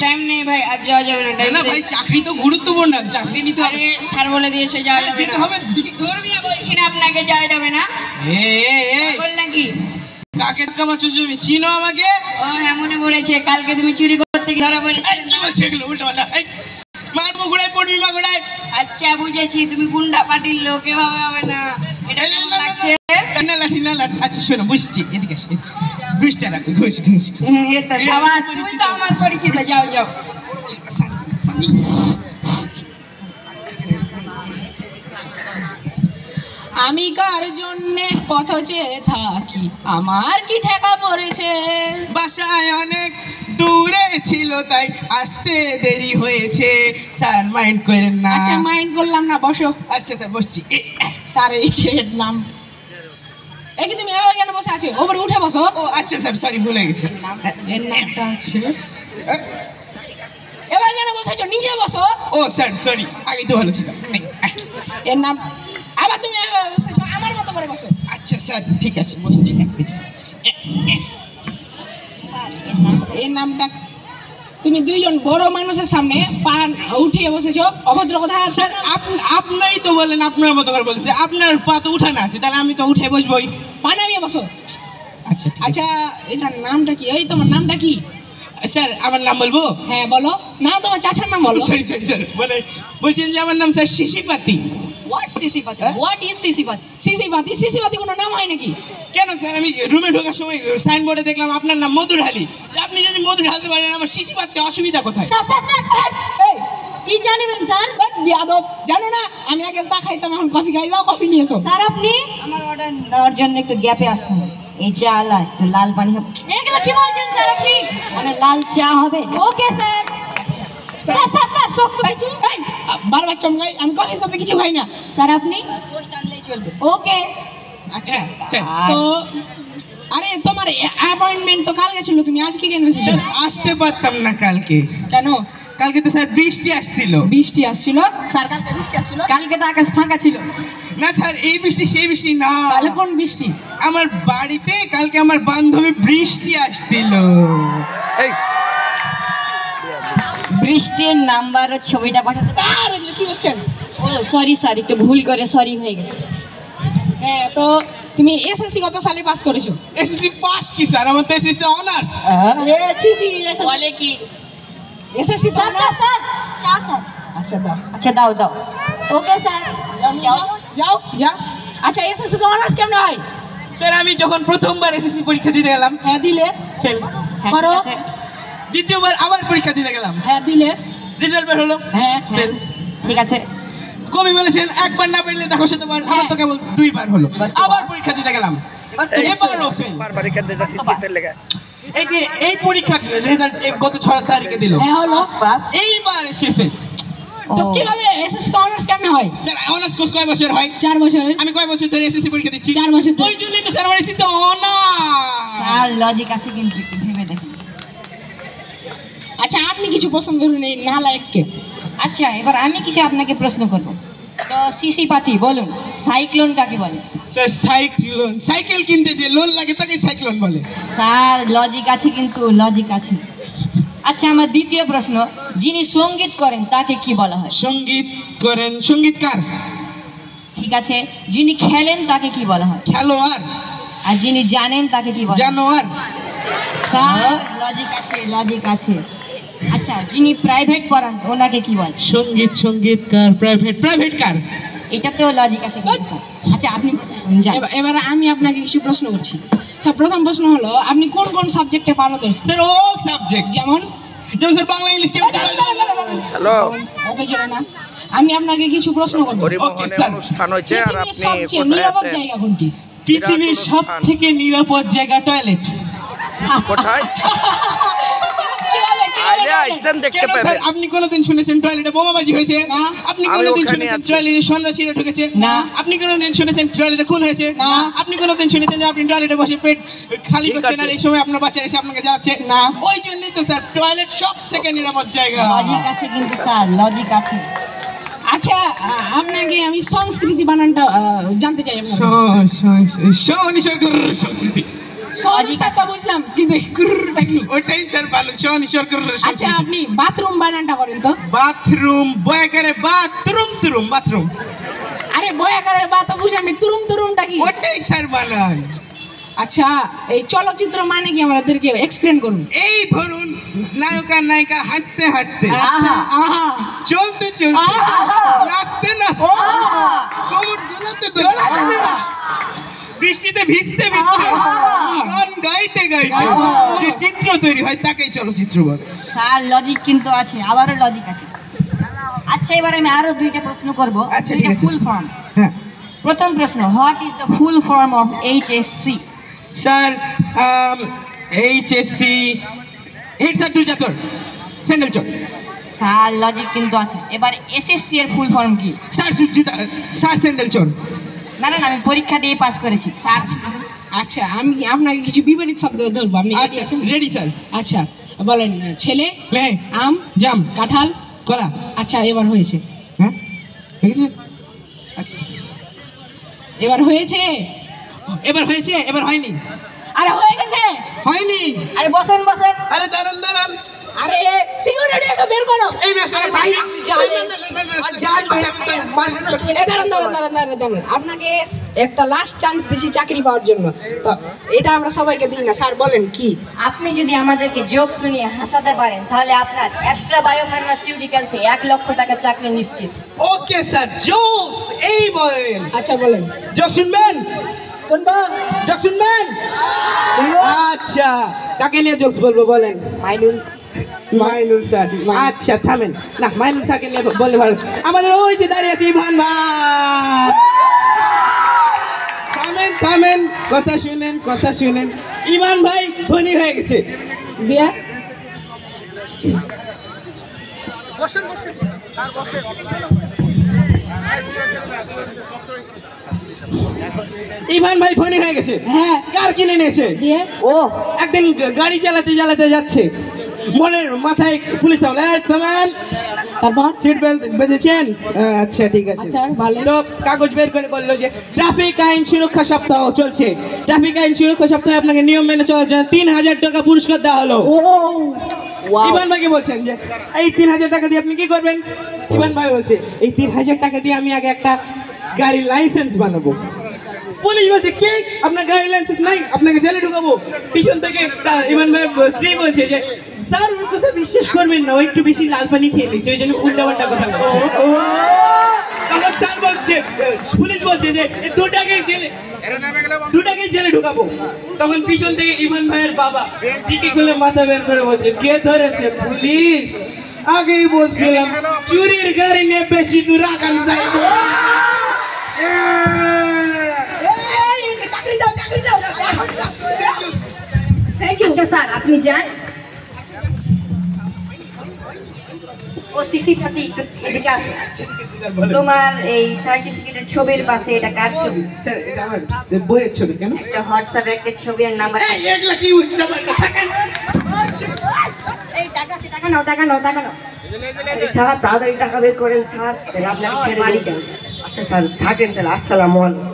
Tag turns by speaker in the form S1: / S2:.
S1: Time নেই ভাই, আজ যাওয়া যাবে না। টাইম
S2: না ভাই, চাকরি তো গুরুত্বপূর্ণ, চাকরি নিতে হবে।
S1: স্যার বলে দিয়েছে যাওয়া যাবে না। ধর্মীয় বলছি না আপনাকে, যাওয়া যাবে না। বল নাকি
S2: কাকে কামাচ্ছো তুমি? চিনো আমাকে?
S1: ও হ্যাঁ, মনে পড়েছে, কালকে তুমি চুরি করতে গিয়ে ধরা পড়েছিলে।
S2: কি বলছো এগুলো উল্টো পাল্টা? মারবো ঘুরাই পড়বি মা ঘুরাই।
S1: আচ্ছা বুঝেছি, তুমি গুন্ডা পার্টির লোক, এভাবে হবে না। এটা কেমন লাগছে?
S2: না লাঠি না লাঠি। আচ্ছা শোনো, বুঝছি, এদিকে আসো। ঘুষটা রাখো, ঘুষ ঘুষ।
S1: এই তো সাবাস, তুমি তো আমার পরিচিত। যাও যাও।
S3: আমি কার জন্যে পথ চেয়ে থাকি, আমার কি ঠেকা পড়েছে।
S2: বাসায় অনেক দূরে ছিল তাই আসতে দেরি হয়েছে, স্যার মাইন্ড করেন না।
S3: আচ্ছা মাইন্ড করলাম না, বসো।
S2: আচ্ছা স্যার বসছি।
S3: স্যার এই যে নাম, এই কি তুমি এভাবে কেন বসে আছো? ওপরে উঠে বসো।
S2: ও আচ্ছা স্যার, সরি ভুলে গেছি।
S3: এর নামটা হচ্ছে, এভাবে কেন বসেছো? নিজে বসো।
S2: ও স্যার সরি, আগে তো ভালো ছিল।
S3: এর নাম, আবার তুমি এভাবে বসেছো, আমার মতো করে বসো।
S2: আচ্ছা স্যার ঠিক আছে, বসছি।
S3: এর নামটা, তুমি দুইজন বড় মানুষের সামনে পা উঠিয়ে বসেছো, অভদ্র কথা।
S2: স্যার আপনারই তো বলেন আপনার মতো করে বলতে, আপনার পা তো উঠানো আছে, তাহলে আমি তো উঠে বসবোই।
S3: পা নামিয়ে বসো।
S2: আচ্ছা
S3: আচ্ছা এটার নামটা কি? এই তোমার নামটা কি?
S2: স্যার আমার নাম বলবো?
S3: হ্যাঁ বলো না, তোমার চাচার নাম বলো।
S2: সরি সরি স্যার, বলছেন যে আমার নাম sir Shishipati.
S3: What Sisipati? What is Sisipati? Sisipati, Sisipati কোনো নাম হয় নাকি?
S2: কেন স্যার, আমি রুমে ঢোকার সময় সাইনবোর্ডে দেখলাম আপনার নাম মধু ঢালি। আপনি যদি মধু ঢালতে পারেন, আমার শিশিপাতি অসুবিধা কোথায়?
S3: এই কি জানেন স্যার? বিয়াদব, জানো না আমি আগে চা খাইতাম, এখন কফি খাই। দাও কফি নিয়ে এসো।
S1: স্যার আপনি আমার অর্ডার নেওয়ার জন্য একটু গ্যাপে আসতে হবে। এই চা আলা, একটু লাল পানি হবে। এগুলো কি বলছেন স্যার আপনি? মানে লাল চা হবে। Okay sir. Sir sir sir শক্ত কিছু।
S3: এই বারবার চমকাই, আমি কফির সাথে কিছু খাই না।
S1: স্যার আপনি পোস্ট আনলেই চলবে। ওকে।
S2: আচ্ছা স্যার,
S3: তো আরে তোমার অ্যাপয়েন্টমেন্ট তো কালকে ছিল, তুমি আজকে কেন এসেছো?
S2: স্যার আসতে পারতাম না কালকে।
S3: কেন?
S2: কালকে তো স্যার বৃষ্টি আসছিল।
S3: বৃষ্টি আসছিল? স্যার কালকে বৃষ্টি আসছিল?
S1: কালকে তো আকাশ ফাঁকা ছিল।
S2: না স্যার, এই বৃষ্টি সেই বৃষ্টি না।
S3: তাহলে কোন বৃষ্টি?
S2: আমার বাড়িতে কালকে আমার বান্ধবী বৃষ্টি আসছিল।
S1: বৃষ্টির নাম্বার ও ছবিটা পাঠাতে।
S3: স্যার এগুলো কি হচ্ছেন?
S1: ও সরি স্যার, একটু ভুল করে সরি হয়ে গেছে।
S3: হ্যাঁ তো তুমি এসএসসি কত সালে পাস করেছো?
S2: এসএসসি পাস কি স্যার, আমার তো এসএসসি অনার্স।
S1: বলে কি?
S3: এসএসসি তো
S1: স্যার স্যার চা স্যার।
S3: আচ্ছা দাও,
S1: আচ্ছা দাও দাও। Okay sir.
S3: যাও যাও যাও। আচ্ছা এসএসসি তো অনার্স কেমন হয়?
S2: স্যার আমি যখন প্রথমবার এসএসসি পরীক্ষা দিতে গেলাম,
S3: হ্যাঁ দিলে।
S2: ফেল।
S3: করো।
S2: দ্বিতীয়বার আবার পরীক্ষা দিতে গেলাম,
S3: হ্যাঁ দিলে।
S2: রেজাল্ট বের হলো,
S3: হ্যাঁ
S2: ফেল।
S1: ঠিক আছে।
S2: কবি বলেছেন একবার না পারলে দেখো শতবার, আমার তো কেবল দুইবার হলো। আবার পরীক্ষা দিতে গেলাম, এবারও ফেল। এই যে এই পরীক্ষার রেজাল্ট গত 6 তারিখে দিল,
S3: হ্যাঁ হলো।
S2: এইবার এসে ফেল।
S3: তো কিভাবে এসএসসি তো অনার্স কেমন হয়?
S2: স্যার অনার্স কোর্স কয় বছর হয়?
S3: 4 বছরের।
S2: আমি কয় বছর ধরে এসএসসি পরীক্ষা দিচ্ছি?
S3: 4 বছর ধরে।
S2: ওই জন্যই তো স্যার আমার এসএসসি অনার্স।
S1: স্যার লজিক আছে কিন্তু, একটু ভেবে দেখুন।
S3: আচ্ছা আপনি কিছু পছন্দ করুন এই নালায়েককে।
S1: আচ্ছা এবার আমি কিছু আপনাকে প্রশ্ন করব। তো সিসিপাতি বলুন, সাইক্লোন কাকে বলে?
S2: স্যার সাইক্লোন, সাইকেল কিনতে যে লোন লাগে তাকে সাইক্লোন বলে।
S1: স্যার লজিক আছে কিন্তু, লজিক আছে। আচ্ছা আমার দ্বিতীয় প্রশ্ন, যিনি সঙ্গীত করেন তাকে কি বলা হয়?
S2: সঙ্গীত করেন, সঙ্গীতকার।
S1: ঠিক আছে। যিনি খেলেন তাকে কি বলা হয়?
S2: খেলোয়াড়।
S1: আর যিনি জানেন তাকে কি বলা হয়?
S2: জানোয়ার।
S1: স্যার লজিক আছে, লজিক আছে। আচ্ছা যিনি প্রাইভেট পড়ান ওনাকে কি বলে?
S2: সঙ্গীত, সঙ্গীতকার, প্রাইভেট কার।
S1: এটাতেও লজিক আছে কিন্তু স্যার। আচ্ছা আপনি যান।
S3: এবার আমি আপনাকে কিছু প্রশ্ন করছি। স্যার প্রথম প্রশ্ন হলো, আপনি কোন কোন সাবজেক্টে পারদর্শী?
S2: Sir all subject.
S3: যেমন
S2: স্যার বাংলা, ইংলিশ,
S4: হ্যালো,
S3: অত জোরে না। আমি আপনাকে কিছু প্রশ্ন করব।
S4: পরিবহনে অনুষ্ঠান হচ্ছে আর
S3: পৃথিবীর
S4: আপনি
S3: সবচেয়ে
S4: কোথায়
S3: নিরাপদ
S4: আছেন?
S3: জায়গা কোনটি?
S2: পৃথিবীর সব থেকে নিরাপদ জায়গা টয়লেট।
S4: কোথায়? আইলে আইসেন দেখতে
S2: কেন স্যার,
S4: পাবেন।
S2: আপনি কোনোদিন শুনেছেন টয়লেটে বোমাবাজি হয়েছে?
S3: না।
S2: আপনি
S4: আমি
S2: কোনোদিন
S4: ওখানে
S2: শুনেছেন
S4: আছি।
S2: টয়লেটে সন্ন্যাসীরা ঢুকেছে?
S3: না।
S2: আপনি কোনোদিন শুনেছেন টয়লেটে খুন হয়েছে?
S3: না।
S2: আপনি কোনোদিন শুনেছেন যে আপনি টয়লেটে বসে পেট খালি
S4: ঠিক
S2: করছেন আর
S4: আছে।
S2: এই সময় আপনার বাচ্চা এসে আপনাকে জ্বালাচ্ছে?
S3: না।
S2: ওই জন্যই তো স্যার টয়লেট সব থেকে নিরাপদ জায়গা।
S1: লজিক আছে কিন্তু স্যার, লজিক আছে।
S3: আচ্ছা আপনাকে আমি সংস্কৃতি বানানটা জানতে চাই আপনার কাছে।
S2: সংস্কৃতি।
S3: সহজ উত্তরটা বুঝলাম কিন্তু এই কুরুরটা কি?
S2: ওটাই স্যার ভালো শনি সরকার
S3: আচ্ছা আপনি বাথরুম বানানটা করেন তো।
S2: বাথরুম বয়াকারে বাথরুম তুরুম বাথরুম
S3: আরে বয়াকারের বা তো বুঝলাম না, তুরুম তুরুমটা কি?
S2: ওটাই স্যার বানান।
S3: আচ্ছা এই চলচ্চিত্র মানে কি আমাদেরকে এক্সপ্লেন করুন।
S2: এই ধরুন নায়ক আর নায়িকা হাঁটতে হাঁটতে
S3: আহা আহা
S2: চলতে চলতে নাচতে নাচতে কোমর দোলাতে দোলাতে বৃষ্টিতে ভিজতে ভিজতে গান গাইতে গাইতে যে চিত্র তৈরি হয় তাকেই চলচ্চিত্র বলে।
S1: স্যার লজিক কিন্তু আছে, আবারও লজিক আছে। আচ্ছা এবার আমি আরো দুইটা প্রশ্ন করব,
S2: আচ্ছা, ঠিক আছে।
S1: Full form.
S2: হ্যাঁ
S1: প্রথম প্রশ্ন, what is the full form of HSC?
S2: Sir HSC head sir তুই যাতর স্যান্ডেল চল।
S1: স্যার লজিক কিন্তু আছে। এবার এসএসসি এর ফুল ফর্ম কি?
S2: স্যার সুজিতা স্যার স্যান্ডেল চল।
S1: না না না, আমি পরীক্ষা দিয়ে পাস করেছি স্যার।
S3: আচ্ছা আমি আপনাকে কিছু বিপরীত শব্দ ধরবো, আপনি ready
S2: আচ্ছা
S3: আছেন?
S2: Ready sir.
S3: আচ্ছা বলেন, ছেলে,
S2: মেয়ে,
S3: আম,
S2: জাম,
S3: কাঁঠাল।
S2: কলা।
S3: আচ্ছা এবার হয়েছে।
S2: হ্যাঁ ঠিক আছে আচ্ছা ঠিক আছে।
S3: এবার হয়েছে।
S2: এবার হয়েছে এবার হয়নি
S3: আরে হয়ে গেছে।
S2: হয়নি।
S1: আরে বসেন বসেন।
S2: আরে দাঁড়ান দাঁড়ান
S3: আরে সিকিউরিটিকে বের করো।
S2: এই না স্যার
S3: ভাই,
S2: আপনি
S3: জানেন। দাঁড়ান, আপনাকে একটা লাস্ট চান্স দিছি চাকরি পাওয়ার জন্য, তো এটা আমরা সবাইকে দিই না। স্যার বলেন কি?
S1: আপনি যদি আমাদেরকে জোক শুনিয়ে হাসাতে পারেন তাহলে আপনার এক্সট্রা বায়োফার্মাসিউটিক্যালসে 1 লক্ষ টাকা চাকরি নিশ্চিত।
S2: ওকে স্যার জোকস এই বলেন।
S3: আচ্ছা বলেন।
S2: জোক শুনবেন
S3: শুনবো।
S2: জোক শুনবেন আচ্ছা কাকে নিয়ে জোকস বলবো বলেন।
S1: মাইনুল
S2: মাইনুল স্যার আচ্ছা থামেন না মাইনুল স্যারকে নিয়ে বললে ভালো। আমাদের ওই যে দাঁড়িয়ে আছে ইভান ভাই। থামেন থামেন কথা শুনেন ইভান ভাই ধনী হয়ে গেছে।
S3: দিয়া
S2: ইভান ভাই ধনী হয়ে গেছে।
S3: হ্যাঁ
S2: কার কিনে নিয়েছে?
S3: দিয়ে
S1: ও
S2: একদিন গাড়ি চালাতে চালাতে যাচ্ছে, মনের মাথায় পুলিশ থামান
S3: তারপর
S2: সিট বেল্ট বেঁধেছেন? আচ্ছা ঠিক আছে।
S3: আচ্ছা, ভালো।
S2: তো কাগজ বের করে বললো যে ট্রাফিক আইন সুরক্ষা সপ্তাহ চলছে, ট্রাফিক আইন সুরক্ষা সপ্তাহে আপনাকে নিয়ম মেনে চলার জন্য 3000 টাকা পুরস্কার দেওয়া হলো।
S3: ও
S1: ওয়াও।
S2: ইভান ভাইকে বলছেন যে এই 3000 টাকা দিয়ে আপনি কি করবেন? ইভান ভাই বলছে এই 3000 টাকা দিয়ে আমি আগে একটা গাড়ির লাইসেন্স বানাবো। পুলিশ বলছে কি আপনার গাড়ির লাইসেন্স নাই, আপনাকে জেলে ঢুকাবো। পিছন থেকে ইভান ভাই স্ত্রী বলছে যে স্যার ওর কথা বিশ্বাস করবেন না, ও একটু বেশি লাল পানি খেয়ে নিচ্ছে, ওই জন্য উল্টাপাল্টা কথা বলছে। তখন স্যার বলছে পুলিশ বলছে যে এই দুটাকেই জেলে ঢুকাবো। তখন পিছন থেকে ইভান ভাইয়ের বাবা টিকি খুলে মাথা বের করে বলছে কে ধরেছে? পুলিশ। আগেই বলছিলাম চুরির গাড়ি নিয়ে বেশি দূর আগান যায় না।
S3: চাকরি দাও থ্যাংক ইউ।
S1: আচ্ছা স্যার আপনি যান। ও সিসি ফাতি এদিকে আসো। তোমার এই সার্টিফিকেটের ছবির পাশে এটা কার ছবি?
S2: স্যার এটা আমার বইয়ের ছবি। কেন?
S1: একটা হোয়াটসঅ্যাপে একটা ছবি আর নাম্বার।
S2: এই এগুলা কি উল্টাপাল্টা থাকেন?
S1: এই টাকা আছে, টাকা নাও টাকা নাও টাকা নাও।
S5: স্যার তাড়াতাড়ি টাকা বের করেন স্যার, তাহলে আপনাকে ছেড়ে
S1: বাড়ি
S5: বাড়ি
S1: যান।
S5: যান। আচ্ছা স্যার থাকেন তাহলে, আসসালামু আলাইকুম।